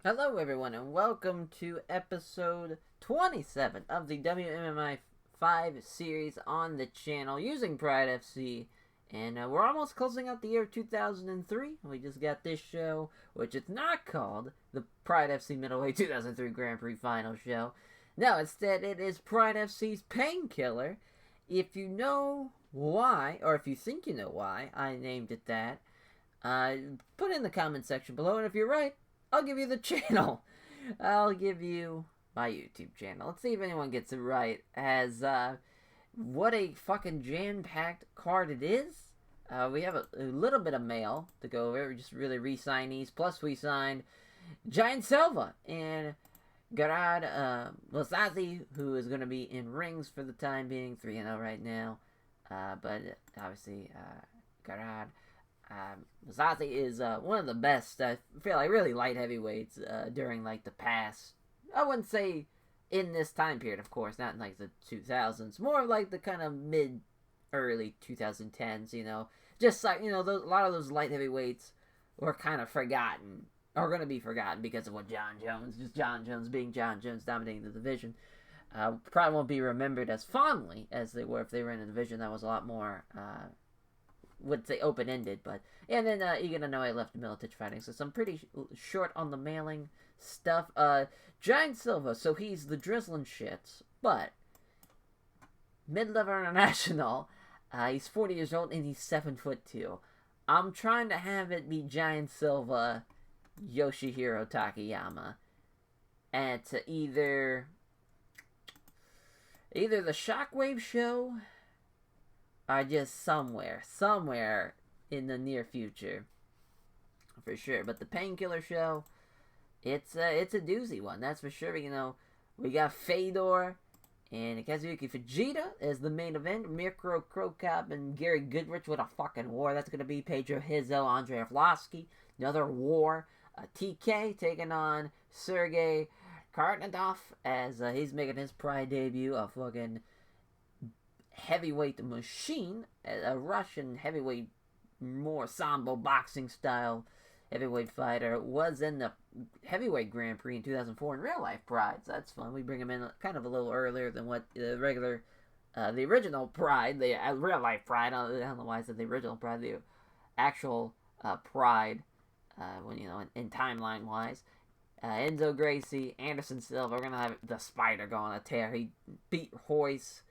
Hello, everyone, and welcome to episode 27 of the WMMA 5 series on the channel using Pride FC. And we're almost closing out the year 2003. We just got this show, which is not called the Pride FC Middleweight 2003 Grand Prix Final Show. No, instead, it is Pride FC's Painkiller. If you know why, or if you think you know why I named it that, put it in the comment section below, and if you're right, I'll give you the channel. I'll give you my YouTube channel. Let's see if anyone gets it right. As, what a fucking jam-packed card it is. We have a little bit of mail to go over. We just really re-signees. Plus, we signed Giant Silva and Gerard Mosazi, who is going to be in rings for the time being. 3-0 right now. But, obviously, Gerard Mosazi is one of the best, I feel like, really light heavyweights during, like, the past, I wouldn't say in this time period, of course, not in, like, the 2000s, more of, like, the kind of mid-early 2010s, you know, just, like, you know, a lot of those light heavyweights were kind of forgotten, or going to be forgotten because of what John Jones being John Jones, dominating the division, probably won't be remembered as fondly as they were if they were in a division that was a lot more, would say open-ended, but and then Egan Inoue left Miletich fighting, so some pretty short on the mailing stuff. Giant Silva, so he's the drizzling shits, but mid-level international. He's 40 years old and he's 7'2". I'm trying to have it be Giant Silva, Yoshihiro Takayama, and to either the Shockwave show. Are just somewhere in the near future, for sure. But the Painkiller show, it's a doozy one, that's for sure. You know, we got Fedor and Kazuki Vegeta as the main event. Cro Cop and Gary Goodrich, what a fucking war that's gonna be. Pedro, Andre Arlovski, another war. TK taking on Sergey Karnov as he's making his Pride debut. A fucking heavyweight machine, a Russian heavyweight, more sambo boxing style heavyweight fighter, was in the heavyweight Grand Prix in 2004 in real life Pride, so that's fun. We bring him in kind of a little earlier than what the original Pride, the real life Pride. I don't know why I said the original Pride, the actual Pride, when you know in timeline wise. Enzo Gracie, Anderson Silva. We're gonna have the Spider go on a tear. He beat Royce.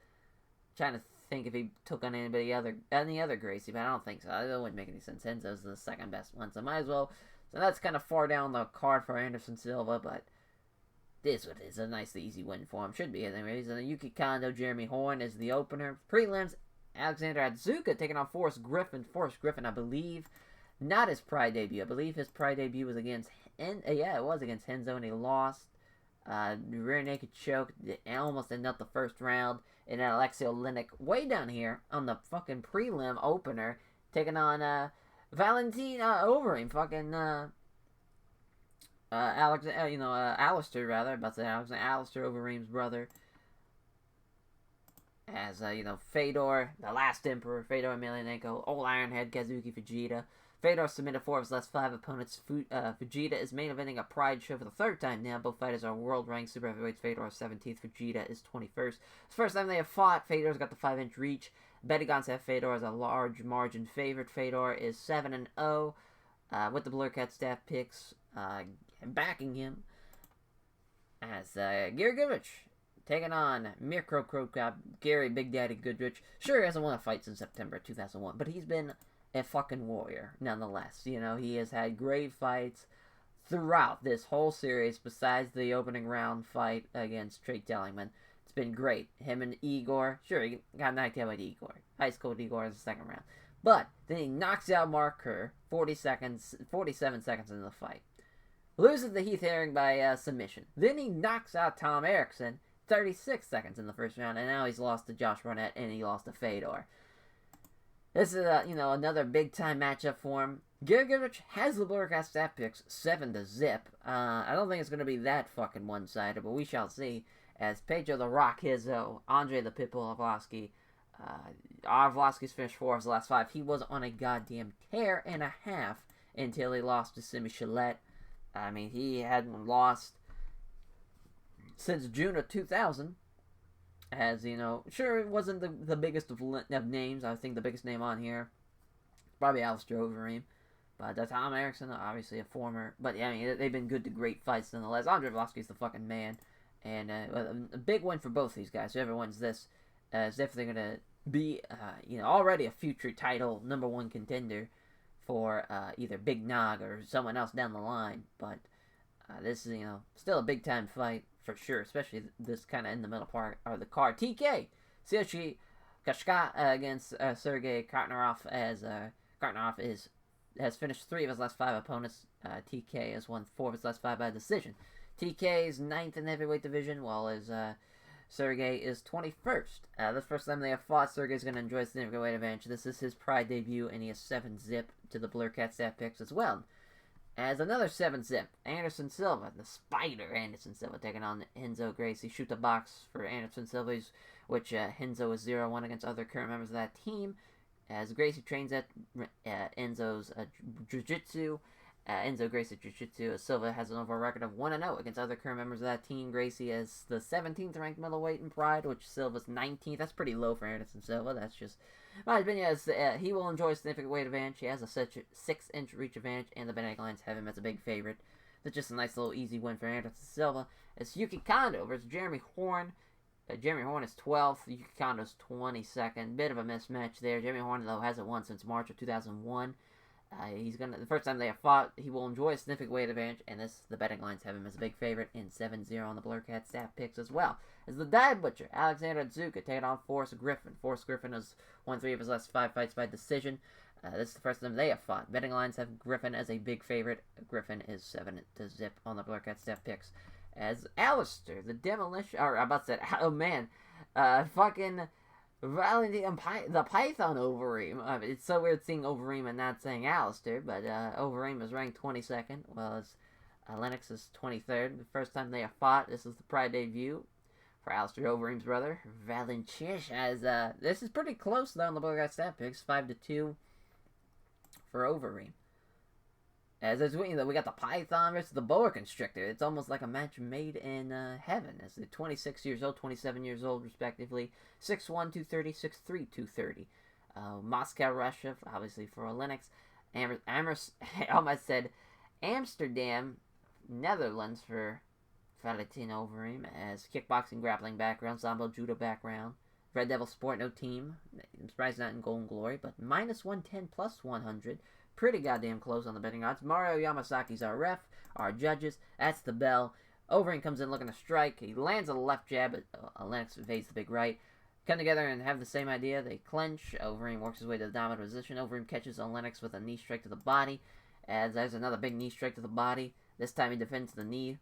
Trying to think if he took on any other Gracie, but I don't think so. It wouldn't make any sense. Enzo's the second best one, so might as well. So that's kind of far down the card for Anderson Silva, but this one is a nice, easy win for him. Should be, anyways. And Yuki Kondo, Jeremy Horn is the opener. Prelims, Alexander Adzuka taking on Forrest Griffin. Forrest Griffin, I believe, not his Pride debut. I believe his Pride debut was against it was against Henzo, and he lost. Rear naked choke, almost ended up the first round. And then Alexei Oleinik way down here on the fucking prelim opener, taking on Valentin Overeem, fucking Alistair rather, about to say Alistair Overeem's brother. As Fedor, the last emperor, Fedor Emelianenko, old Ironhead, Kazuki Vegeta. Fedor submitted 4 of his last 5 opponents. Vegeta is main eventing a Pride show for the 3rd time now. Both fighters are world-ranked super heavyweights. Fedor is 17th. Vegeta is 21st. It's the first time they have fought. Fedor's got the 5-inch reach. Betting odds have Fedor as a large margin favorite. Fedor is 7-0 with the Blur Cat staff picks backing him. As Gary Goodrich taking on Cro Cop, Gary Big Daddy Goodrich. Sure, he hasn't won a fight since September 2001, but he's been a fucking warrior, nonetheless. You know, he has had great fights throughout this whole series, besides the opening round fight against Trey Tellingman. It's been great. Him and Igor, sure, he got knocked out by Igor. High school Igor in the second round. But then he knocks out Mark Kerr 47 seconds into the fight. Loses to Heath Herring by submission. Then he knocks out Tom Erickson 36 seconds in the first round, and now he's lost to Josh Barnett, and he lost to Fedor. This is, another big-time matchup for him. Gary Goodrich has the Blurcast stat picks 7-0. I don't think it's going to be that fucking one-sided, but we shall see. As Pedro the Rock Hizzo, Andre the Pitbull Arlovski, Arlovski's finished 4 of his last 5. He was on a goddamn tear and a half until he lost to Simi Chalette. I mean, he hadn't lost since June of 2000. As you know, sure, it wasn't the biggest of names. I think the biggest name on here probably Alistair Overeem. But Tom Erickson, obviously a former. But yeah, I mean, they've been good to great fights nonetheless. Andre Arlovski's the fucking man. And a big win for both these guys. Whoever wins this is definitely going to be, already a future title #1 contender for either Big Nog or someone else down the line. But this is, still a big time fight for sure, especially this kind of in the middle part of the card. TK Sergey Kashka against Sergey Karnov, as Karnov has finished 3 of his last 5 opponents. TK has won 4 of his last 5 by decision. TK is 9th in the heavyweight division, while as Sergey is 21st. The first time they have fought, Sergey's going to enjoy a significant weight advantage. This is his Pride debut, and he has 7-zip to the Blur Cat stat picks as well. As another 7-zip, Anderson Silva, the Spider Anderson Silva, taking on Renzo Gracie. Shoot the box for Anderson Silva, which Renzo is 0-1 against other current members of that team. As Gracie trains at Enzo's Jiu-Jitsu. Enzo Gracie Jiu-Jitsu. Silva has an overall record of 1-0 against other current members of that team. Gracie is the 17th ranked middleweight in Pride, which Silva's 19th. That's pretty low for Anderson Silva. That's just my opinion. As he will enjoy a significant weight advantage. He has a 6-inch reach advantage, and the betting lines have him as a big favorite. That's just a nice little easy win for Anderson Silva. It's Yuki Kondo versus Jeremy Horn. Jeremy Horn is 12th. Yuki Kondo's 22nd. Bit of a mismatch there. Jeremy Horn, though, hasn't won since March of 2001. The first time they have fought, he will enjoy a significant weight advantage, and the betting lines have him as a big favorite in 7-0 on the Blur Cat stat picks as well. As the Dive Butcher, Alexander Dzuka, taking on Forrest Griffin. Forrest Griffin has won 3 of his last 5 fights by decision. This is the first time they have fought. Betting lines have Griffin as a big favorite. Griffin is 7-0 on the Blur Cat stat picks. As Alistair, the Demolition, or I'm about to say, oh man, fucking Valentine, the Python Overeem. It's so weird seeing Overeem and not saying Alistair, but Overeem is ranked 22nd, while as Lennox is 23rd. The first time they have fought, this is the Pride debut for Alistair Overeem's brother, Valentine. As this is pretty close though on the Blue Guy stat picks, 5-2 for Overeem. As we got the Python versus the Boa Constrictor. It's almost like a match made in heaven. As they're 26 years old, 27 years old, respectively. 6'1", 230, 6'3", 230. Moscow, Russia, obviously for Linux. I almost said Amsterdam, Netherlands for Valentino Overeem. As kickboxing, grappling background, Sambo, judo background. Red Devil Sport, no team. I'm surprised not in Golden Glory, but -110 plus 100. Pretty goddamn close on the betting odds. Mario Yamasaki's our ref, our judges. That's the bell. Overeem comes in looking to strike. He lands a left jab, but Lennox evades the big right. Come together and have the same idea. They clinch. Overeem works his way to the dominant position. Overeem catches Lennox with a knee strike to the body. As there's another big knee strike to the body. This time he defends the knee.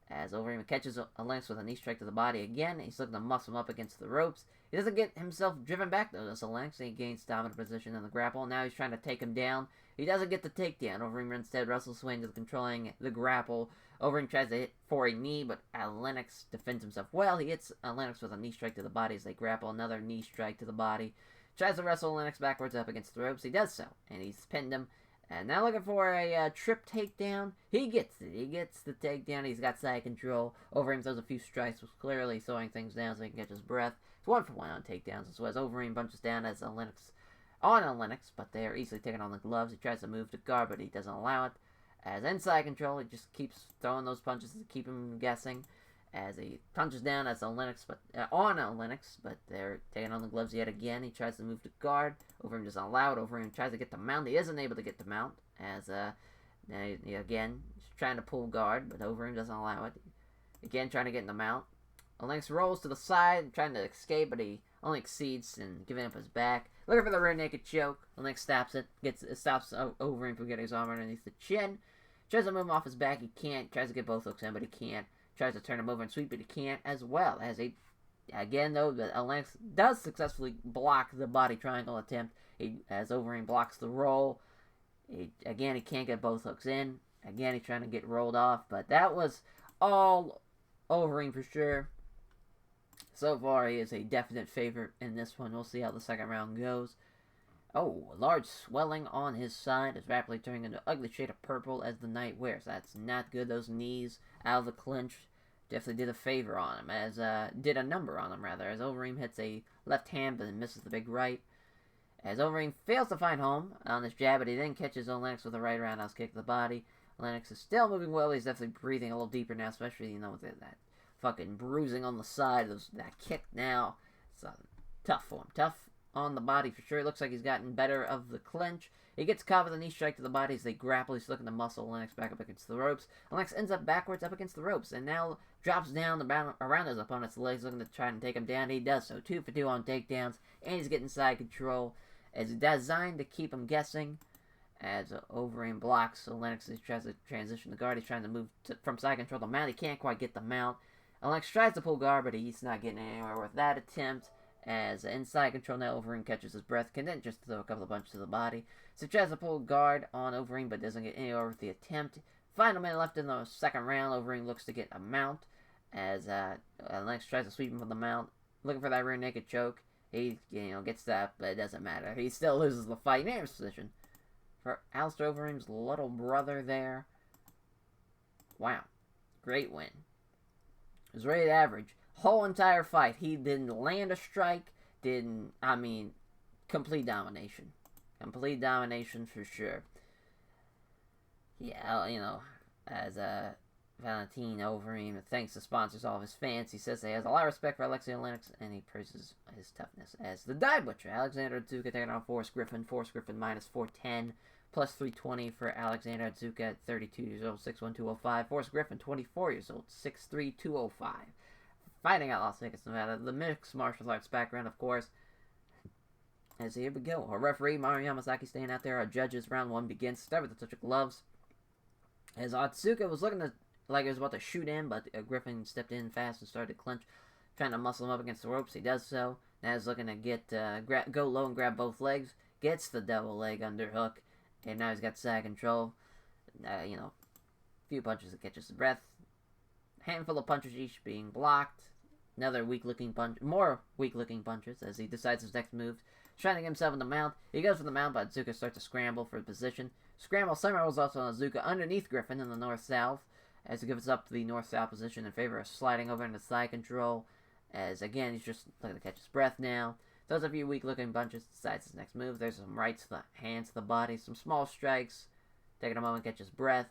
As Overeem catches Lennox with a knee strike to the body again. He's looking to muscle him up against the ropes. He doesn't get himself driven back though, so Lennox. He gains dominant position in the grapple. Now he's trying to take him down. He doesn't get the takedown. Overeem instead wrestles swing to controlling the grapple. Overeem tries to hit for a knee, but Lennox defends himself well. He hits Lennox with a knee strike to the body as they grapple. Another knee strike to the body. Tries to wrestle Lennox backwards up against the ropes. He does so, and he's pinned him. And now looking for a trip takedown. He gets it. He gets the takedown. He's got side control. Overeem throws a few strikes, was clearly slowing things down so he can catch his breath. It's 1-for-1 on takedowns. So as Overeem punches down as Lennox on Lennox, but they are easily taking on the gloves. He tries to move to guard, but he doesn't allow it. As inside control, he just keeps throwing those punches to keep him guessing. As he punches down as Lennox, but they're taking on the gloves yet again. He tries to move to guard. Overeem doesn't allow it. Overeem tries to get the mount. He isn't able to get the mount. As again, he's trying to pull guard, but Overeem doesn't allow it. Again, trying to get in the mount. Lennox rolls to the side, trying to escape, but he only exceeds and giving up his back. Looking for the rear naked choke. Lennox stops it. Stops Overeem from getting his arm underneath the chin. Tries to move him off his back. He can't. Tries to get both hooks in, but he can't. Tries to turn him over and sweep, but he can't as well. Again, though, Lennox does successfully block the body triangle attempt. As Overeem blocks the roll. He can't get both hooks in. Again, he's trying to get rolled off, but that was all Overeem for sure. So far, he is a definite favorite in this one. We'll see how the second round goes. Oh, a large swelling on his side is rapidly turning into an ugly shade of purple as the night wears. That's not good. Those knees out of the clinch definitely did a favor on him, did a number on him, rather, as Overeem hits a left hand but misses the big right. As Overeem fails to find home on this jab, but he then catches Lennox with a right roundhouse kick to the body. Lennox is still moving well. He's definitely breathing a little deeper now, especially, with that fucking bruising on the side. That kick now. It's tough for him. Tough on the body for sure. It looks like he's gotten better of the clinch. He gets caught with a knee strike to the body as they grapple. He's looking to muscle Lennox back up against the ropes. Lennox ends up backwards up against the ropes and now drops down around his opponent's legs, looking to try and take him down. He does so. 2 for 2 on takedowns, and he's getting side control as designed to keep him guessing. As Overeem blocks, so Lennox tries to transition the guard. He's trying to move from side control to mount. He can't quite get the mount. Lennox tries to pull guard, but he's not getting anywhere with that attempt. As inside control now, Overeem catches his breath, can then just throw a couple of punches to the body. So he tries to pull guard on Overeem, but doesn't get anywhere with the attempt. Final minute left in the second round. Overeem looks to get a mount, as Lennox tries to sweep him from the mount, looking for that rear naked choke. He, gets that, but it doesn't matter. He still loses the fight. Unanimous position for Alistair Overeem's little brother there. Wow. Great win. It was rated average. Whole entire fight. He didn't land a strike. Complete domination. Complete domination for sure. Yeah, as Valentin Overeem thanks the sponsors, all of his fans. He says he has a lot of respect for Alexei Lennox, and he praises his toughness. As the Die Butcher, Alexander Adzuka taking on Forrest Griffin. Forrest Griffin minus 410, plus 320 for Alexander Adzuka at 32 years old, 6'1", 205. Forrest Griffin, 24 years old, 6'3", 205. Fighting out Las Vegas, Nevada. The mixed martial arts background, of course. As here we go. Our referee, Mario Yamasaki, staying out there. Our judges, round 1 begins. Start with the touch of gloves. As Atsuka was looking like he was about to shoot in, but Griffin stepped in fast and started to clinch, trying to muscle him up against the ropes. He does so. Now he's looking to go low and grab both legs. Gets the double leg underhook, and now he's got side control. Few punches that catches the breath. Handful of punches each being blocked. Another weak-looking punch. More weak-looking punches as he decides his next move. Trying to get himself in the mount. He goes for the mount, but Atsuka starts to scramble for position. Scramble somehow rolls also on Atsuka underneath Griffin in the north-south, as he gives up the north-south position in favor of sliding over into side control. As again, he's just looking to catch his breath now. Throws a few weak-looking punches, decides his next move. There's some rights to the hands, to the body, some small strikes. Taking a moment to catch his breath.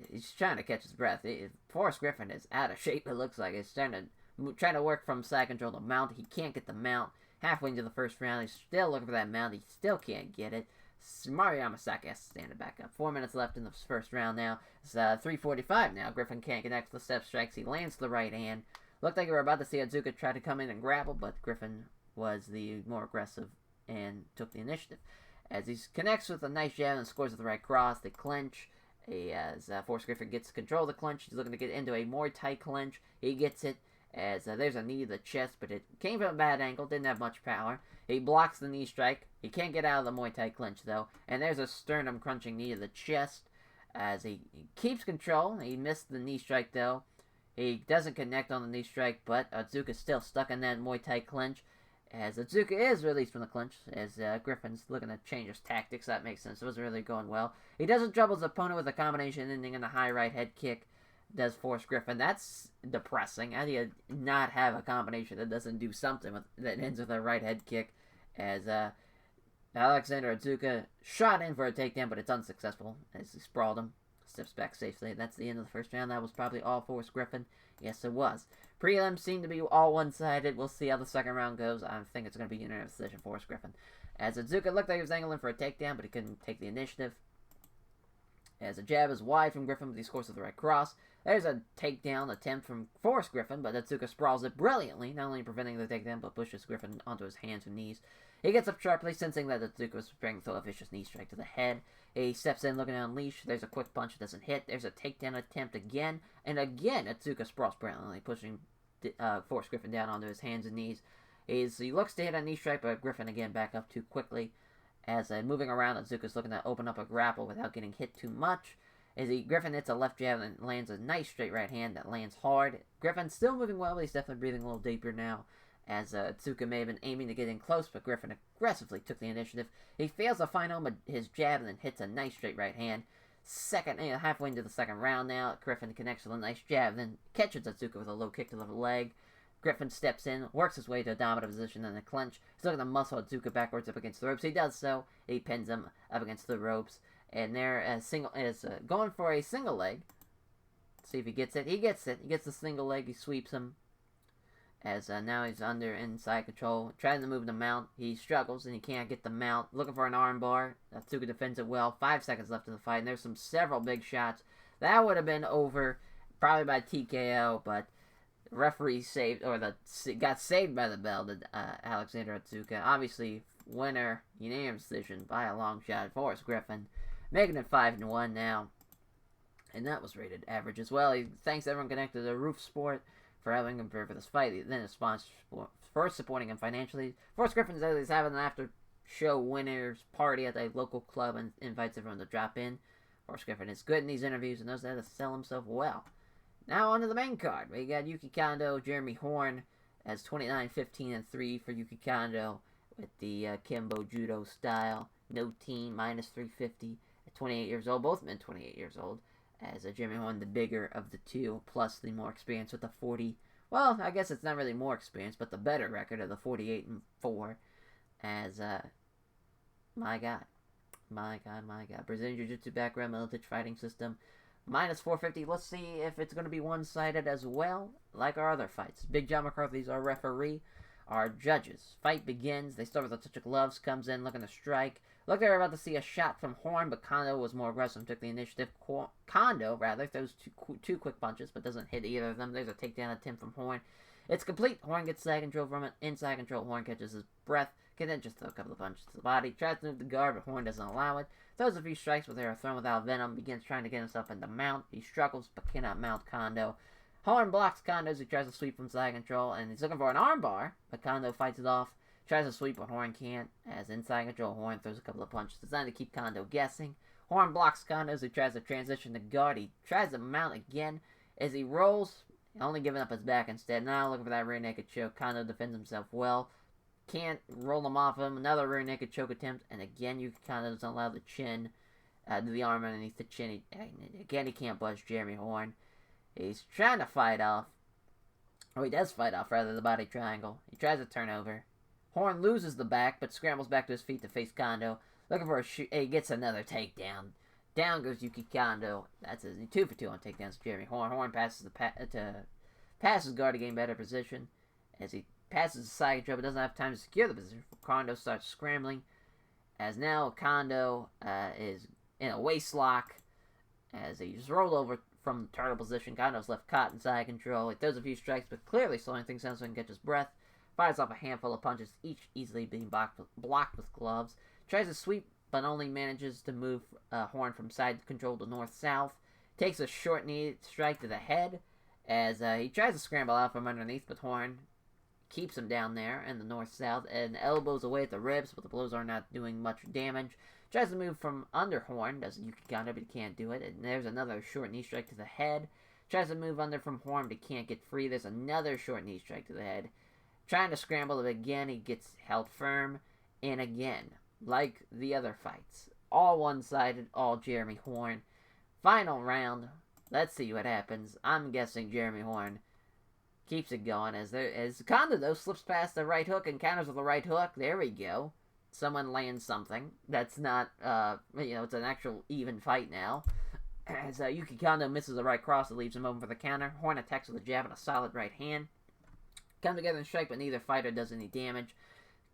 He's trying to catch his breath. Forrest Griffin is out of shape, it looks like. He's trying to work from side control to mount. He can't get the mount. Halfway into the first round, he's still looking for that mount. He still can't get it. Mario Yamasaki has to stand it back up. 4 minutes left in the first round now. It's 3:45 now. Griffin can't connect the step strikes. He lands the right hand. Looked like we were about to see Atsuka try to come in and grapple, but Griffin was the more aggressive and took the initiative. As he connects with a nice jab and scores with the right cross, they clinch. As Forrest Griffin gets control of the clinch, he's looking to get into a more tight clinch. He gets it. As there's a knee to the chest, but it came from a bad angle, didn't have much power. He blocks the knee strike. He can't get out of the Muay Thai clinch, though. And there's a sternum-crunching knee to the chest. As he keeps control. He missed the knee strike, though. He doesn't connect on the knee strike, but Atsuka's still stuck in that Muay Thai clinch. As Atsuka is released from the clinch, as Griffin's looking to change his tactics. That makes sense. It wasn't really going well. He doesn't trouble his opponent with a combination ending in a high right head kick. Does Forrest Griffin. That's depressing. How do you not have a combination that doesn't do something that ends with a right head kick? As Alexander Atsuka shot in for a takedown, but it's unsuccessful as he sprawled him. Steps back safely. That's the end of the first round. That was probably all Forrest Griffin. Yes, it was. Prelims seem to be all one-sided. We'll see how the second round goes. I think it's going to be unanimous decision for Forrest Griffin. As Atsuka looked like he was angling for a takedown, but he couldn't take the initiative. As a jab is wide from Griffin, but he scores with the right cross. There's a takedown attempt from Forrest Griffin, but Atsuka sprawls it brilliantly, not only preventing the takedown, but pushes Griffin onto his hands and knees. He gets up sharply, sensing that Atsuka was preparing to throw a vicious knee strike to the head. He steps in, looking to unleash. There's a quick punch that doesn't hit. There's a takedown attempt again, and again Atsuka sprawls brilliantly, pushing Forrest Griffin down onto his hands and knees. He looks to hit a knee strike, but Griffin again back up too quickly. As moving around, Atsuka's looking to open up a grapple without getting hit too much. As Griffin hits a left jab and lands a nice straight right hand that lands hard. Griffin's still moving well, but he's definitely breathing a little deeper now. as Tsuka may have been aiming to get in close, but Griffin aggressively took the initiative. He fails to find home his jab and then hits a nice straight right hand. Halfway into the second round now, Griffin connects with a nice jab, then catches Tsuka with a low kick to the leg. Griffin steps in, works his way to a dominant position in a clinch. He's looking to muscle Tsuka backwards up against the ropes. He does so. He pins him up against the ropes, and there is going for a single leg. Let's see if he gets it. He gets it. He gets the single leg. He sweeps him. As now he's under inside control. Trying to move the mount. He struggles and he can't get the mount. Looking for an armbar. Tsuka defends it well. 5 seconds left in the fight. And there's several big shots. That would have been over probably by TKO, but the referee got saved by the bell to Alexander Tsuka. Obviously, winner, unanimous decision by a long shot for Griffin. Making it 5-1 now. And that was rated average as well. He thanks everyone connected to Roof Sport for having him prepare for this fight. Then his sponsors for supporting him financially. Forrest Griffin says he's having an after-show winners party at a local club and invites everyone to drop in. Forrest Griffin is good in these interviews and knows how to sell himself well. Now on to the main card. We got Yuki Kondo, Jeremy Horn as 29-15-3 for Yuki Kondo with the Kimbo Judo style. No team, minus 350 at 28 years old. Both men 28 years old. As Jeremy Horn, the bigger of the two, plus the more experience with the 40. Well, I guess it's not really more experience, but the better record of the 48-4. As, my God. Brazilian Jiu-Jitsu background, Militich fighting system. Minus 450. Let's see if it's going to be one-sided as well, like our other fights. Big John McCarthy's our referee. Our judges. Fight begins. They start with a touch of gloves. Comes in looking to strike. Looked like they were about to see a shot from Horn, but Kondo was more aggressive and took the initiative. Kondo throws two quick punches, but doesn't hit either of them. There's a takedown attempt from Horn. It's complete. Horn gets side control from it. Inside control, Horn catches his breath. Can then just throw a couple of punches to the body. Tries to move the guard, but Horn doesn't allow it. Throws a few strikes, but they are thrown without venom. Begins trying to get himself into mount. He struggles, but cannot mount Kondo. Horn blocks Kondo as he tries to sweep from side control, and he's looking for an armbar, but Kondo fights it off. Tries to sweep, but Horn can't. As inside control, Horn throws a couple of punches designed to keep Kondo guessing. Horn blocks Kondo as he tries to transition to guard. He tries to mount again as he rolls, only giving up his back instead. Now looking for that rear naked choke. Kondo defends himself well. Can't roll him off him. Another rear naked choke attempt, and again, Yuki Kondo doesn't allow the chin, the arm underneath the chin. He can't budge Jeremy Horn. He's trying to fight off. Oh, he does fight off, rather, the body triangle. He tries to turn over. Horn loses the back, but scrambles back to his feet to face Kondo. Looking for a shoot. He gets another takedown. Down goes Yuki Kondo. That's his 2 for 2 on takedowns. Jeremy Horn. Horn passes passes guard to gain better position. As he passes the side control, but doesn't have time to secure the position. Kondo starts scrambling. As now Kondo is in a waist lock. As he just rolled over from the turtle position. Kondo's left caught in side control. He throws a few strikes, but clearly slowing things down so he can catch his breath. Fires off a handful of punches, each easily being blocked with gloves. Tries to sweep, but only manages to move Horn from side control to north-south. Takes a short knee strike to the head as he tries to scramble out from underneath, but Horn keeps him down there in the north-south and elbows away at the ribs, but the blows are not doing much damage. Tries to move from under Horn, does Yuki Kondo, but he can't do it. And there's another short knee strike to the head. Tries to move under from Horn, but he can't get free. There's another short knee strike to the head. Trying to scramble it again, he gets held firm. And again, like the other fights, all one-sided, all Jeremy Horn. Final round. Let's see what happens. I'm guessing Jeremy Horn keeps it going as Kondo, though, slips past the right hook and counters with the right hook. There we go. Someone lands something. That's not, it's an actual even fight now. As Yuki Kondo misses the right cross that leaves him open for the counter. Horn attacks with a jab and a solid right hand. Come together and strike, but neither fighter does any damage.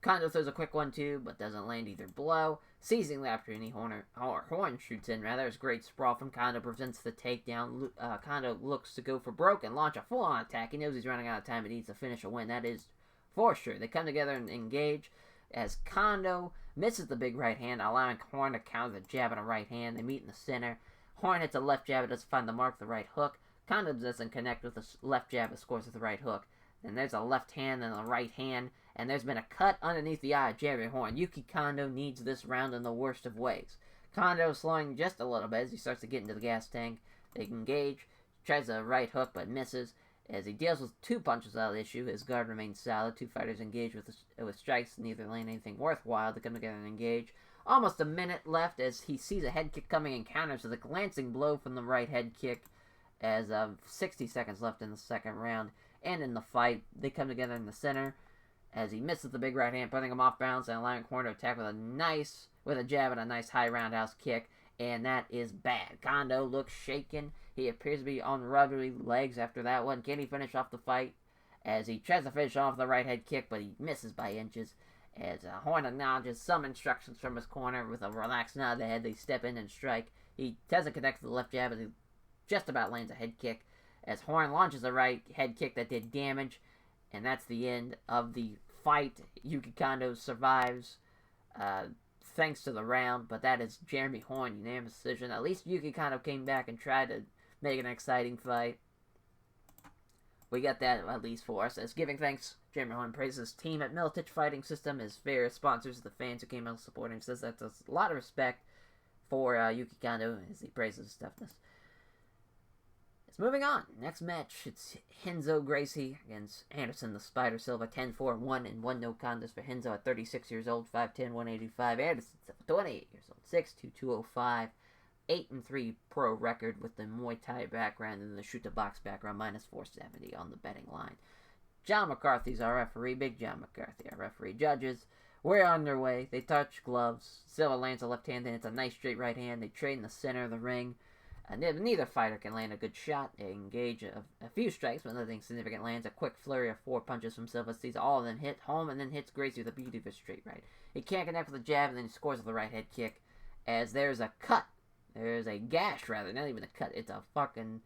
Kondo throws a quick 1-2, but doesn't land either blow. Seizing the opportunity, Horn shoots in, rather. His great sprawl from Kondo prevents the takedown. Kondo looks to go for broke and launch a full-on attack. He knows he's running out of time and needs to finish a win. That is for sure. They come together and engage as Kondo misses the big right hand, allowing Horn to counter the jab and a right hand. They meet in the center. Horn hits a left jab, but doesn't find the mark with the right hook. Kondo doesn't connect with the left jab, but scores with the right hook. Then there's a left hand and a right hand, and there's been a cut underneath the eye of Jeremy Horn. Yuki Kondo needs this round in the worst of ways. Kondo slowing just a little bit as he starts to get into the gas tank. They engage, tries a right hook but misses, As he deals with 2 punches out of the issue, his guard remains solid. 2 fighters engage with strikes, neither land anything worthwhile to come together and engage. Almost a minute left as he sees a head kick coming and counters with a glancing blow from the right head kick. As 60 seconds left in the second round and in the fight, they come together in the center as he misses the big right hand, putting him off balance and allowing corner to attack with a jab and a nice high roundhouse kick, and that is bad. Condo looks shaken. He appears to be on rubbery legs after that one. Can he finish off the fight? As he tries to finish off the right head kick, but he misses by inches. As Horn acknowledges some instructions from his corner with a relaxed nod of the head, they step in and strike. He doesn't connect to the left jab, but he just about lands a head kick. As Horn launches a right head kick that did damage, and that's the end of the fight. Yuki Kondo survives thanks to the round, but that is Jeremy Horn, unanimous decision. At least Yuki Kondo came back and tried to make an exciting fight. We got that at least for us. As giving thanks, Jeremy Horn praises his team at Militich Fighting System, his various sponsors, the fans who came out to support him. Says that's a lot of respect for Yuki Kondo as he praises his toughness. It's moving on. Next match, it's Renzo Gracie against Anderson the Spider Silva. 10-4-1 and 1 no contest for Renzo at 36 years old, 5'10", 185. Anderson's 28 years old, 6'2", 205. 8-3 pro record with the Muay Thai background and the shoot the box background, minus 470 on the betting line. John McCarthy's our referee. Big John McCarthy, our referee. Judges, we're underway. They touch gloves. Silva lands a left hand, and it's a nice straight right hand. They trade in the center of the ring. Neither fighter can land a good shot. They engage a few strikes, but nothing significant lands. A quick flurry of 4 punches from Silva sees all of them hit home, and then hits Gracie with a beauty of a straight right. He can't connect with a jab, and then he scores with a right head kick. As there's a cut. There's a gash, rather. Not even a cut. It's a fucking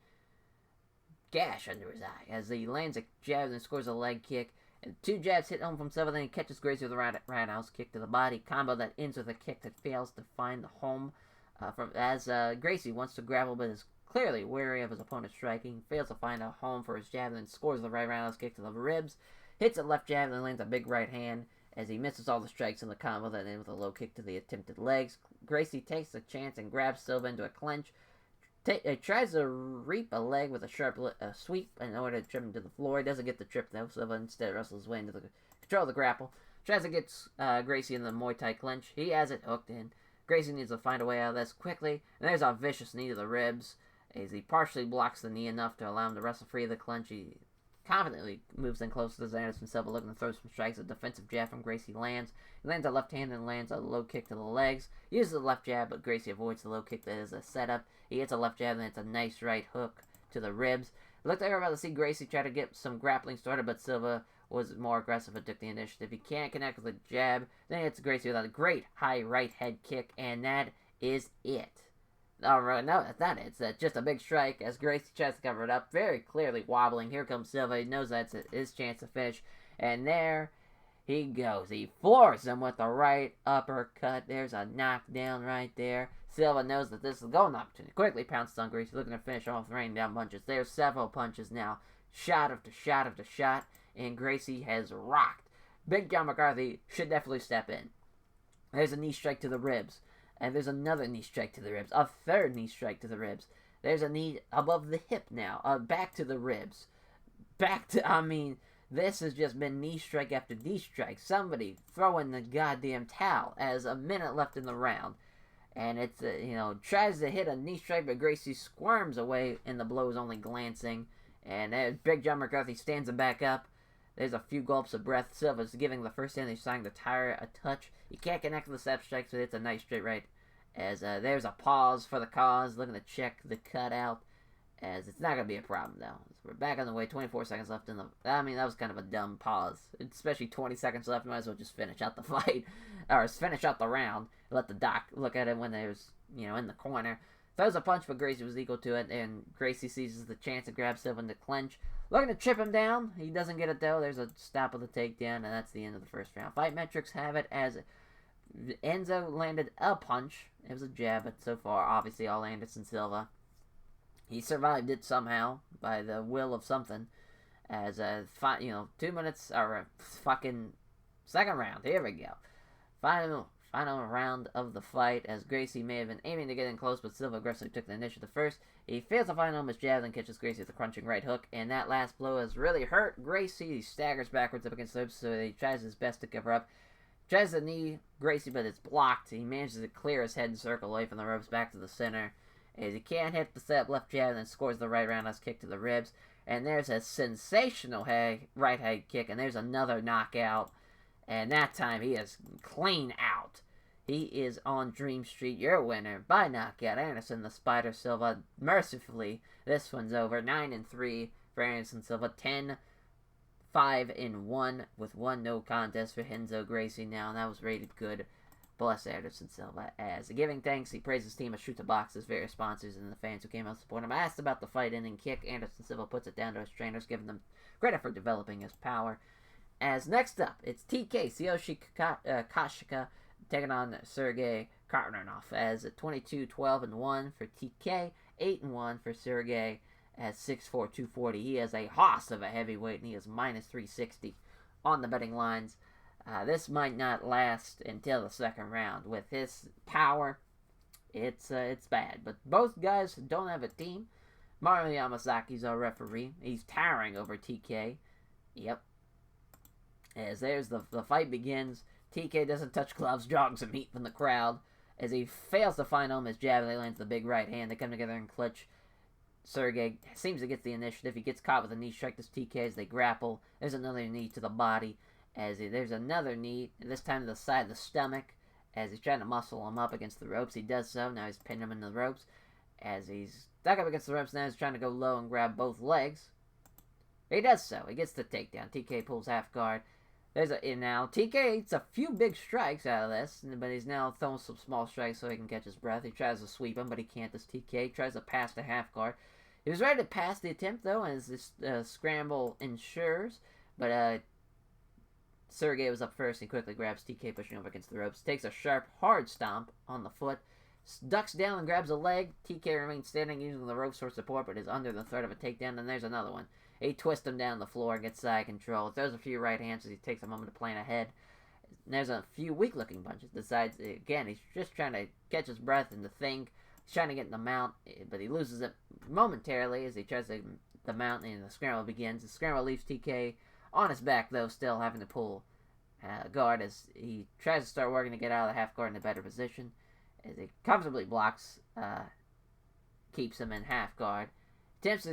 gash under his eye. As he lands a jab and then scores a leg kick. And 2 jabs hit home from Silva, then he catches Gracie with a roundhouse kick to the body. Combo that ends with a kick that fails to find the home. Gracie wants to grapple, but is clearly wary of his opponent's striking. Fails to find a home for his jab, and then scores the right roundhouse kick to the ribs. Hits a left jab, and then lands a big right hand. As he misses all the strikes in the combo that ends with a low kick to the attempted legs. Gracie takes a chance and grabs Silva into a clinch. Tries to reap a leg with a sharp sweep in order to trip him to the floor. He doesn't get the trip though. Silva instead wrestles his way into the control of the grapple. Tries to get Gracie in the Muay Thai clinch. He has it hooked in. Gracie needs to find a way out of this quickly. And there's a vicious knee to the ribs. As he partially blocks the knee enough to allow him to wrestle free of the clinch. He confidently moves in close to Anderson Silva, looking to throw some strikes. A defensive jab from Gracie lands. He lands a left hand and lands a low kick to the legs. He uses the left jab, but Gracie avoids the low kick that is a setup. He hits a left jab, and it's a nice right hook to the ribs. It looked like we were about to see Gracie try to get some grappling started, but Silva was more aggressive and took the initiative. He can't connect with a jab. Then it's Gracie with a great high right head kick, and that is it. Alright, no, that's not it. It's just a big strike as Gracie tries to cover it up. Very clearly wobbling. Here comes Silva. He knows that's his chance to finish. And there he goes. He floors him with the right uppercut. There's a knockdown right there. Silva knows that this is a golden opportunity. Quickly pounces on Gracie, looking to finish off, raining down punches. There's several punches now. Shot after shot after shot. And Gracie has rocked. Big John McCarthy should definitely step in. There's a knee strike to the ribs. And there's another knee strike to the ribs. A third knee strike to the ribs. There's a knee above the hip now. Back to the ribs. This has just been knee strike after knee strike. Somebody throw in the goddamn towel as a minute left in the round. And it's, tries to hit a knee strike, but Gracie squirms away, and the blow is only glancing. And Big John McCarthy stands him back up. There's a few gulps of breath. Silva's giving the first hand. He's trying to tire a touch. He can't connect with the step strike, so it's a nice straight right. As there's a pause for the cause. Looking to check the cutout. As it's not going to be a problem, though. We're back on the way. 24 seconds left in the... that was kind of a dumb pause. Especially 20 seconds left. Might as well just finish out the fight. Or finish out the round. Let the doc look at it when there's, in the corner. Throws a punch, but Gracie was equal to it. And Gracie seizes the chance to grab Silva in the clinch. Looking to trip him down. He doesn't get it, though. There's a stop of the takedown, and that's the end of the first round. Fight metrics have it as Enzo landed a punch. It was a jab, but so far, obviously, all Anderson Silva. He survived it somehow by the will of something. As 2 minutes, or fucking second round. Here we go. Final final round of the fight, as Gracie may have been aiming to get in close, but Silva aggressively took the initiative first. He fails to find him his jab and catches Gracie with a crunching right hook, and that last blow has really hurt Gracie. He staggers backwards up against the ropes, so he tries his best to cover up. Tries to knee Gracie, but it's blocked. He manages to clear his head and circle away from the ropes back to the center, as he can't hit the set left jab and then scores the right roundhouse kick to the ribs. And there's a sensational right head kick, and there's another knockout. And that time he is clean out. He is on Dream Street. Your winner by knockout, Anderson the Spider Silva. Mercifully, this one's over. 9-3 for Anderson Silva. 10-5-1 with 1 no contest for Renzo Gracie now. And that was rated good. Bless Anderson Silva. As giving thanks, he praised his team of Shoot the Box, his various sponsors, and the fans who came out to support him. Asked about the fight ending kick, Anderson Silva puts it down to his trainers, giving them credit for developing his power. As next up, it's TK Tsuyoshi Kashika taking on Sergey Karnov as 22-12-1 for TK, 8-1 for Sergey at 6'4", 240. He is a hoss of a heavyweight, and he is minus 360 on the betting lines. This might not last until the second round. With his power, it's bad. But both guys don't have a team. Mario Yamasaki's our referee. He's towering over TK. Yep. As there's the fight begins, TK doesn't touch gloves, jogs some heat from the crowd. As he fails to find him his jab, they lands the big right hand. They come together in clutch. Sergey seems to get the initiative. He gets caught with a knee strike to TK as they grapple. There's another knee to the body. There's another knee, this time to the side of the stomach, as he's trying to muscle him up against the ropes. He does so. Now he's pinned him into the ropes. As he's stuck up against the ropes, now he's trying to go low and grab both legs. He does so. He gets the takedown. TK pulls half guard. Now TK eats a few big strikes out of this, but he's now throwing some small strikes so he can catch his breath. He tries to sweep him, but he can't as TK tries to pass the half guard. He was ready to pass the attempt, though, as this scramble ensures, but Sergey was up first. He quickly grabs TK, pushing over against the ropes. Takes a sharp, hard stomp on the foot. Ducks down and grabs a leg. TK remains standing, using the ropes for support, but is under the threat of a takedown. And there's another one. He twists him down the floor, gets side control. Throws a few right hands as he takes a moment to plan ahead. There's a few weak-looking punches. Decides, again, he's just trying to catch his breath and to think. He's trying to get in the mount, but he loses it momentarily as he tries to the mount, and the scramble begins. The scramble leaves TK on his back, though, still having to pull guard as he tries to start working to get out of the half guard in a better position. As he comfortably blocks, keeps him in half guard. Attempts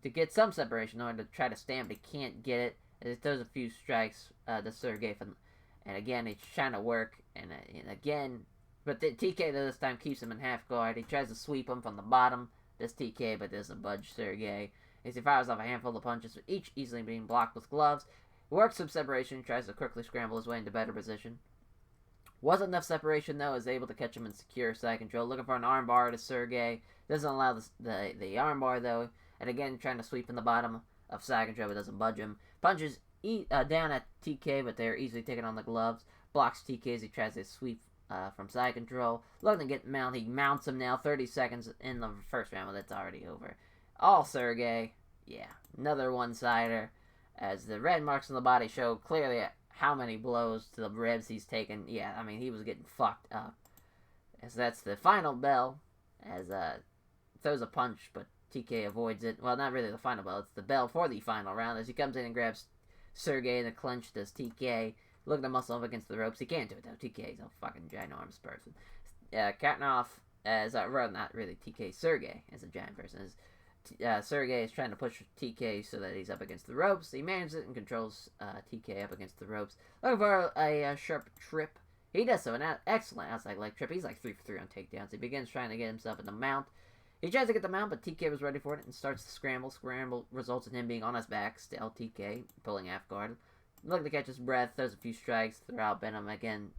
to get some separation in order to try to stand, but he can't get it. As he throws a few strikes to Sergey. And again, he's trying to work, and again, but the TK this time keeps him in half guard. He tries to sweep him from the bottom, this TK, but doesn't budge Sergey. As he fires off a handful of punches, each easily being blocked with gloves. Works some separation, tries to quickly scramble his way into better position. Wasn't enough separation, though, is able to catch him in secure side control. Looking for an armbar to Sergey. Doesn't allow the armbar, though. And again, trying to sweep in the bottom of side control, but doesn't budge him. Punches down at TK, but they're easily taken on the gloves. Blocks TK as he tries to sweep from side control. Looking to get mount. He mounts him now. 30 seconds in the first round, but that's already over. All Sergey. Yeah, another one-sider. As the red marks on the body show clearly how many blows to the ribs he's taken. Yeah, I mean, he was getting fucked up. As that's the final bell. As throws a punch, but TK avoids it. Well, not really the final bell. It's the bell for the final round. As he comes in and grabs Sergey in the clinch, does TK. Looking to muscle up against the ropes. He can't do it, though. TK is a fucking ginormous person. Karnov, not really TK. Sergey is a giant person. Sergey is trying to push TK so that he's up against the ropes. He manages it and controls TK up against the ropes. Looking for a sharp trip. He does so, an excellent outside leg trip. He's like 3 for 3 on takedowns. He begins trying to get himself in the mount. He tries to get the mount, but TK was ready for it and starts to scramble. Scramble results in him being on his back. Still TK, pulling half guard. Looking to catch his breath. Throws a few strikes throughout Benham. Again,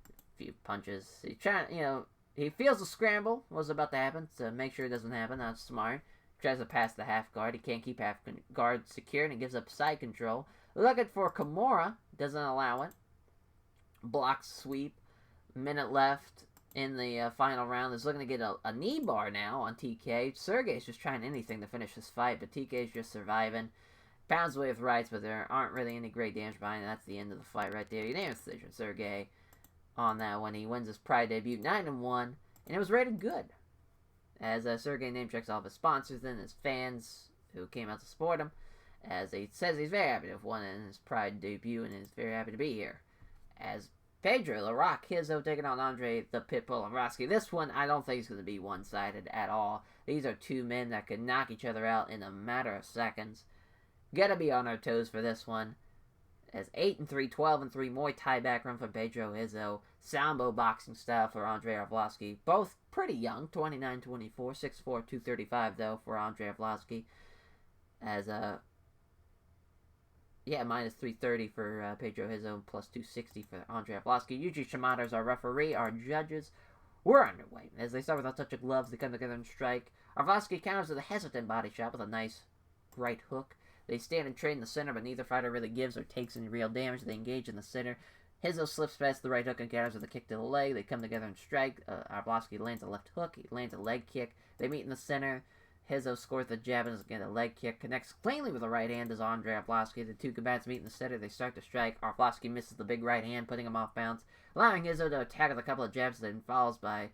a few punches. He feels a scramble was about to happen to make sure it doesn't happen. That's smart. Tries to pass the half guard. He can't keep half guard secure, and he gives up side control. Looking for Kimura. Doesn't allow it. Blocks sweep. Minute left in the final round. Is looking to get a knee bar now on TK. Sergey's just trying anything to finish this fight, but TK's just surviving. Pounds away with rights, but there aren't really any great damage behind it. That's the end of the fight right there. Unanimous decision. Sergey on that one. He wins his Pride debut 9-1, and it was rated good. As Sergey name checks all of his sponsors and his fans who came out to support him, as he says he's very happy to have won in his Pride debut and is very happy to be here. As Pedro, the Rock Hizzo taking on Andre the Pitbull Arlovski. This one, I don't think is going to be one-sided at all. These are two men that could knock each other out in a matter of seconds. Gotta be on our toes for this one. As 8-3, 12-3 Muay Thai background from Pedro Hizzo. Sambo boxing style for Andre Arlovski. Both pretty young, 29-24, 6'4", 235 though for Andre Arlovski. As minus 330 for Pedro Hizzo, plus 260 for Andre Arlovski. Yuji Shimada is our referee. Our judges were underway. As they start with a touch of gloves, they come together and strike. Arlovski counters with a hesitant body shot with a nice right hook. They stand and trade in the center, but neither fighter really gives or takes any real damage. They engage in the center. Hizzo slips past the right hook and counters with a kick to the leg. They come together and strike. Arlovski lands a left hook. He lands a leg kick. They meet in the center. Hizzo scores the jab and again a leg kick. Connects cleanly with the right hand as Andre Arlovski. The two combatants meet in the center. They start to strike. Arlovski misses the big right hand, putting him off balance, allowing Hizzo to attack with a couple of jabs, then follows by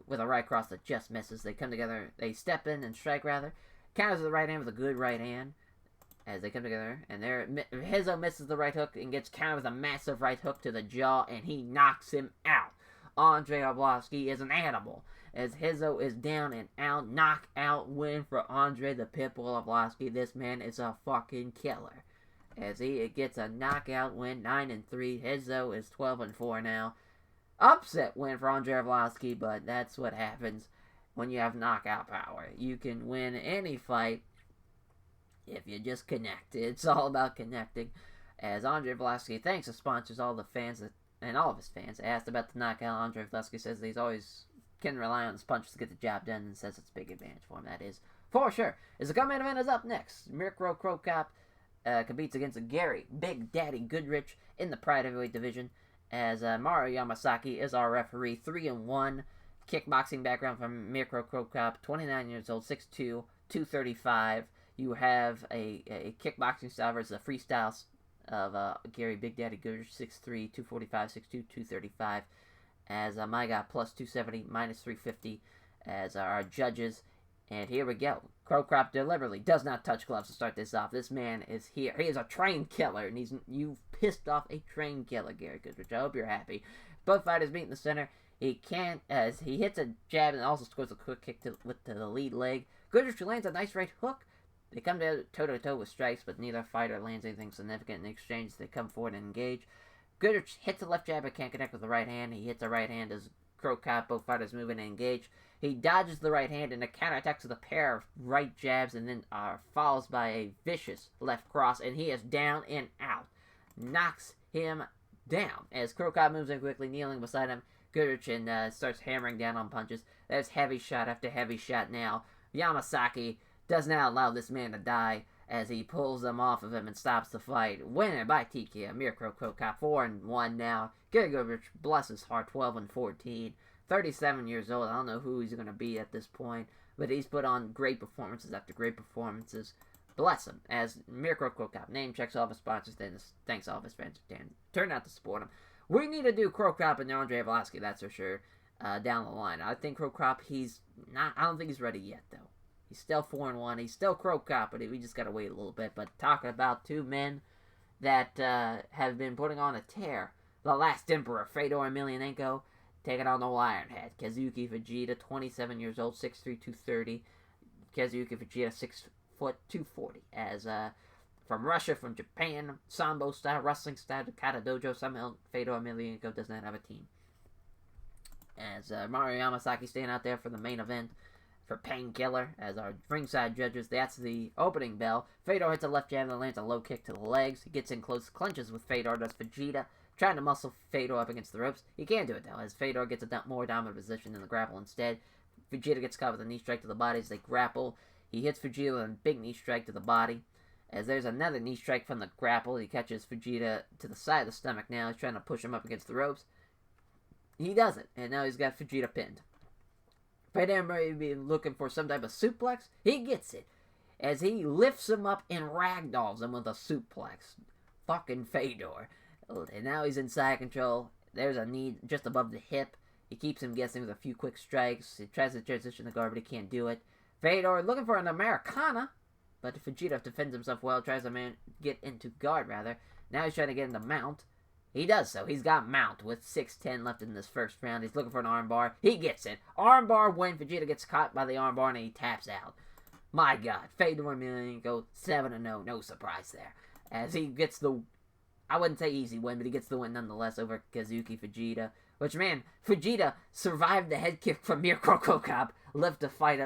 with a right cross that just misses. They come together. They step in and strike rather. Counters with the right hand with a good right hand. As they come together, and there Hizzo misses the right hook and gets countered with a massive right hook to the jaw, and he knocks him out. Andre Arlovski is an animal, as Hizzo is down and out. Knockout win for Andre the Pitbull Arlovski. This man is a fucking killer, as he gets a knockout win, 9-3. Hizzo is 12-4 now. Upset win for Andre Arlovski, but that's what happens when you have knockout power. You can win any fight if you just connect. It's all about connecting. As Andre Arlovski thanks the sponsors, all the fans, and all of his fans. Asked about the knockout, Andre Arlovski says that he's always can rely on his punches to get the job done, and says it's a big advantage for him. That is for sure. As the co-main event is up next, Cro Cop competes against Gary Big Daddy Goodrich in the Pride Heavyweight division. As Mario Yamasaki is our referee, 3-1. Kickboxing background from Cro Cop, 29 years old, 6'2", 235. You have a kickboxing style versus a freestyle of Gary Big Daddy Goodrich, 6'3", 245, 6'2", 235. As my guy, plus 270, minus 350 as our judges. And here we go. Cro Cop deliberately does not touch gloves to start this off. This man is here. He is a trained killer, and you've pissed off a trained killer, Gary Goodrich. I hope you're happy. Both fighters meet in the center. He can't, as he hits a jab and also scores a quick kick to the lead leg. Goodrich lands a nice right hook. They come toe-to-toe with strikes, but neither fighter lands anything significant in exchange. They come forward and engage. Goodrich hits the left jab but can't connect with the right hand. He hits the right hand as Cro Cop, both fighters move in and engage. He dodges the right hand and a counterattacks with a pair of right jabs and then follows by a vicious left cross, and he is down and out. Knocks him down as Cro Cop moves in quickly, kneeling beside him. Goodrich and starts hammering down on punches. There's heavy shot after heavy shot now. Yamasaki does not allow this man to die as he pulls them off of him and stops the fight. Winner by TKO, Cro Cop, 4-1 now. Gary Goodrich, bless his heart, 12-14. 37 years old. I don't know who he's going to be at this point, but he's put on great performances after great performances. Bless him, as Cro Cop name checks all of his sponsors, then thanks all of his fans who turned out to support him. We need to do Cro Cop and Andre Arlovski, that's for sure, down the line. I think Cro Cop, I don't think he's ready yet, though. He's still 4-1. He's still Cro Cop, but we just got to wait a little bit. But talking about two men that have been putting on a tear. The last emperor, Fedor Emelianenko, taking on the Lionhead. Kazuki Vegeta, 27 years old, 6'3", 230. Kazuki Vegeta, 6', 240. As from Russia, from Japan, Sambo style, wrestling style, Kata Dojo, somehow Fedor Emelianenko does not have a team. As Mario Yamasaki staying out there for the main event. For Painkiller, as our ringside judges, that's the opening bell. Fedor hits a left jab and lands a low kick to the legs. He gets in close, clinches with Fedor, does Vegeta, trying to muscle Fedor up against the ropes. He can't do it, though, as Fedor gets a more dominant position in the grapple instead. Vegeta gets caught with a knee strike to the body as they grapple. He hits Vegeta with a big knee strike to the body. As there's another knee strike from the grapple, he catches Vegeta to the side of the stomach now. He's trying to push him up against the ropes. He doesn't, and now he's got Vegeta pinned. Fedor may be looking for some type of suplex. He gets it, as he lifts him up and ragdolls him with a suplex. Fucking Fedor. And now he's in side control. There's a knee just above the hip. He keeps him guessing with a few quick strikes. He tries to transition the guard, but he can't do it. Fedor looking for an Americana, but Vegeta defends himself well, tries to get into guard, rather. Now he's trying to get into mount. He does so. He's got mount with 6:10 left in this first round. He's looking for an armbar. He gets it. Armbar win. Vegeta gets caught by the armbar and he taps out. My God. Fedor Emelianenko 7-0. No surprise there. As he gets the, I wouldn't say easy win, but he gets the win nonetheless over Kazuki Vegeta. Which, man, Vegeta survived the head kick from Cro Cop, lived to fight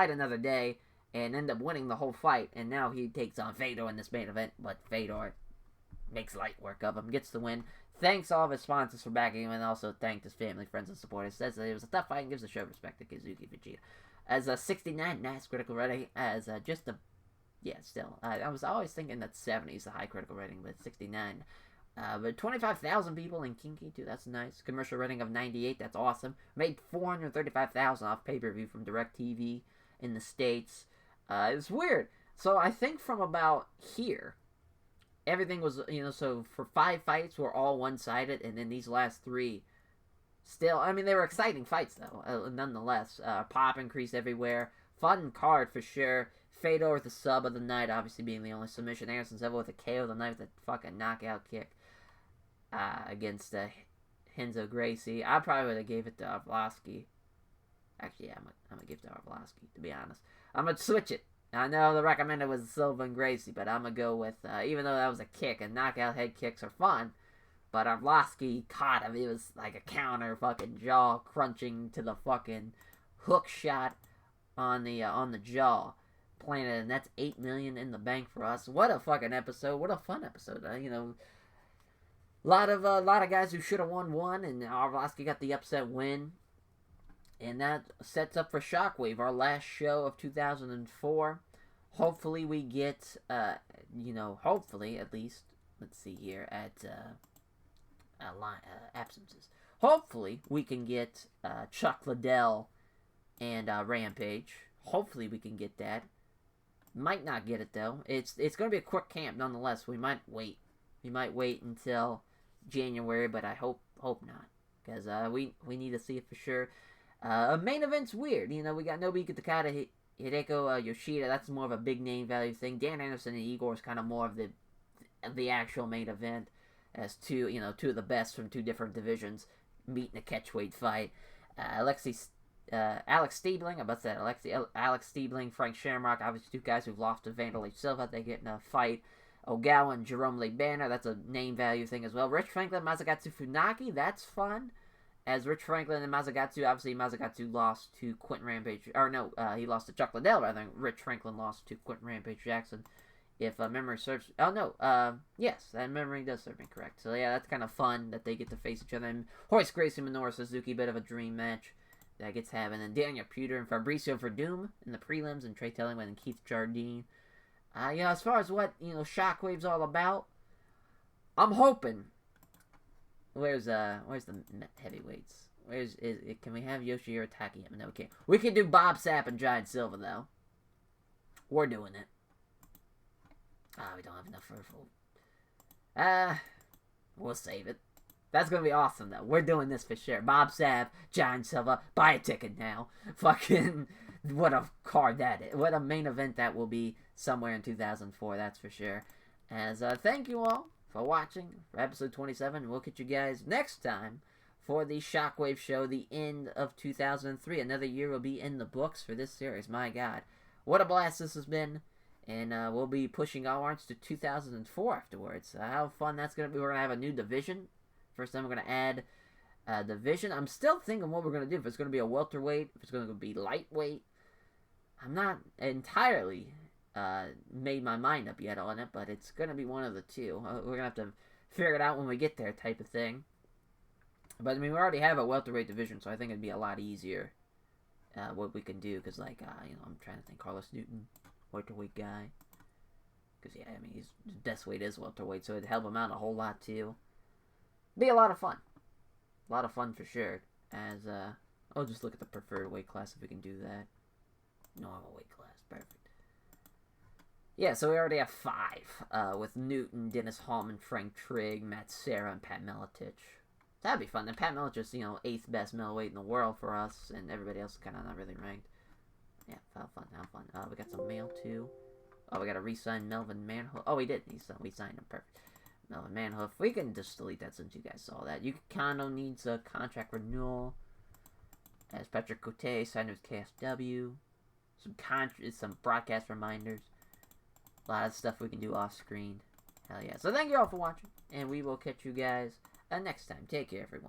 another day, and end up winning the whole fight. And now he takes on Fedor in this main event, but Fedor makes light work of him, gets the win. Thanks all of his sponsors for backing him, and also thanked his family, friends, and supporters. Says that it was a tough fight and gives the show respect to Kazuki Vegeta. As a 69, nice critical rating. As just a, yeah, still. I was always thinking that 70 is the high critical rating, but 69. But 25,000 people in Kinky, too. That's nice. Commercial rating of 98. That's awesome. Made 435,000 off pay-per-view from DirecTV in the States. It's weird. So I think from about here, everything was, so for 5 fights were all one-sided, and then these last 3 still, I mean, they were exciting fights, though, nonetheless. Pop increased everywhere. Fun card, for sure. Fedor with the sub of the night, obviously being the only submission. Anderson Silva with a KO of the night with a fucking knockout kick against Henzo Gracie. I probably would have gave it to Arlovski. Actually, yeah, I'm going to give it to Arlovski, to be honest. I'm going to switch it. I know the recommended was Silva and Gracie, but I'm going to go with, even though that was a kick, and knockout head kicks are fun, but Arlovski caught him. It was like a counter fucking jaw crunching to the fucking hook shot on the jaw. Planted, and that's $8 million in the bank for us. What a fucking episode. What a fun episode. A lot of guys who should have won, and Arlovski got the upset win. And that sets up for Shockwave, our last show of 2004. Hopefully we get, hopefully at least, let's see here, at absences. Hopefully we can get Chuck Liddell and Rampage. Hopefully we can get that. Might not get it, though. It's going to be a quick camp, nonetheless. We might wait. We might wait until January, but I hope not. Because we need to see it for sure. Main event's weird. We got Nobuyuki Takada, Hideko Yoshida. That's more of a big name value thing. Dan Anderson and Igor is kind of more of the actual main event, as two of the best from 2 different divisions meet in a catchweight fight. Alex Stiebling, Alex Stiebling, Frank Shamrock, obviously 2 guys who've lost to Vanderlei Silva. They get in a fight. Ogawa and Jerome Le Banner, that's a name value thing as well. Rich Franklin, Masagatsu Funaki, that's fun. As Rich Franklin and Masagatsu, obviously Masagatsu lost to Quentin Rampage, he lost to Chuck Liddell rather than Rich Franklin lost to Quentin Rampage Jackson. If memory serves, yes, that memory does serve me correct. So yeah, that's kind of fun that they get to face each other. And Horace Gracie, Minoru Suzuki, bit of a dream match that gets having. And Daniel Puder and Fabricio Verdum in the prelims, and Trey Tellingman and Keith Jardine. As far as what, Shockwave's all about, I'm hoping. Where's the heavyweights? Can we have Yoshihiro Takayama? No, we can't. We can do Bob Sapp and Giant Silva, though. We're doing it. We don't have enough for we'll save it. That's gonna be awesome, though. We're doing this for sure. Bob Sapp, Giant Silva, buy a ticket now. Fucking, what a card that is. What a main event that will be somewhere in 2004, that's for sure. As, thank you all for watching for episode 27. We'll catch you guys next time for the Shockwave show, the end of 2003. Another year will be in the books for this series. My God. What a blast this has been. And we'll be pushing onwards to 2004 afterwards. How fun that's going to be. We're going to have a new division. First time we're going to add a division. I'm still thinking what we're going to do. If it's going to be a welterweight, if it's going to be lightweight. I'm not entirely made my mind up yet on it, but it's going to be one of the two. We're going to have to figure it out when we get there type of thing. But, I mean, we already have a welterweight division, so I think it'd be a lot easier what we can do. Because, like, I'm trying to think. Carlos Newton, welterweight guy. Because, yeah, I mean, his best weight is welterweight, so it'd help him out a whole lot, too. Be a lot of fun. A lot of fun for sure. As, I'll just look at the preferred weight class if we can do that. Normal weight class. Perfect. Yeah, so we already have 5. With Newton, Dennis Hallman, Frank Trigg, Matt Serra, and Pat Miletich. That'd be fun. Then Pat Miller's just, 8th best middleweight in the world for us, and everybody else is kind of not really ranked. Yeah, have fun. We got some mail, too. Oh, we got to re-sign Melvin Manhoof. Oh, we did. We signed him. Perfect. Melvin Manhoof. We can just delete that since you guys saw that. Condo needs a contract renewal. As Patrick Cote signed with KSW. Some broadcast reminders. A lot of stuff we can do off screen. Hell yeah. So thank you all for watching. And we will catch you guys next time. Take care, everyone.